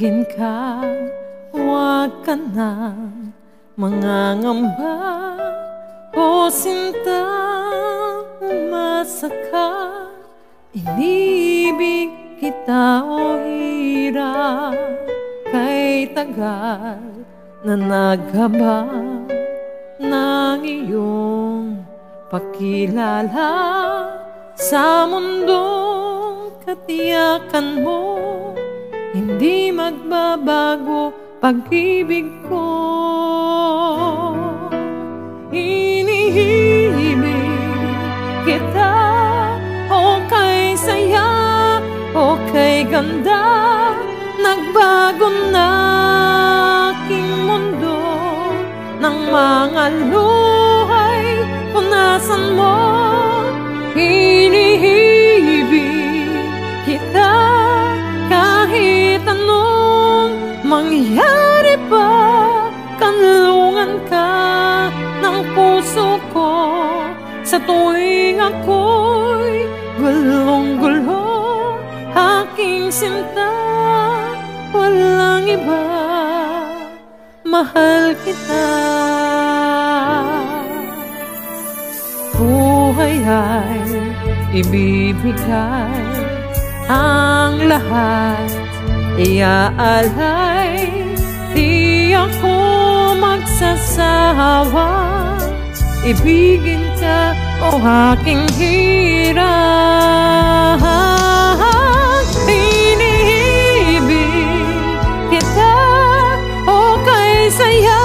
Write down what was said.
ibigin ka, huwag ka nang mangangamba o sintang masaka. Inibig kita o hirap, kay tagal na naghabang ng iyong pakilala. Sa mundong katiyakan mo, hindi magbabago pag-ibig ko. Iniibig kita, o kay saya, o kay ganda. Nagbago na aking mundo ng mga luhay punasan mo. Iniibig kita kahit anong mangyari pa. Kanlungan ka ng puso ko sa tuwing ako'y gulong-gulo. Aking sinta, walang iba, mahal kita. Buhay ay ibibigay, ang lahat iaalay. Di ako magsasawa, ibigin ka o aking hirap. Iniibig kita, o kay saya,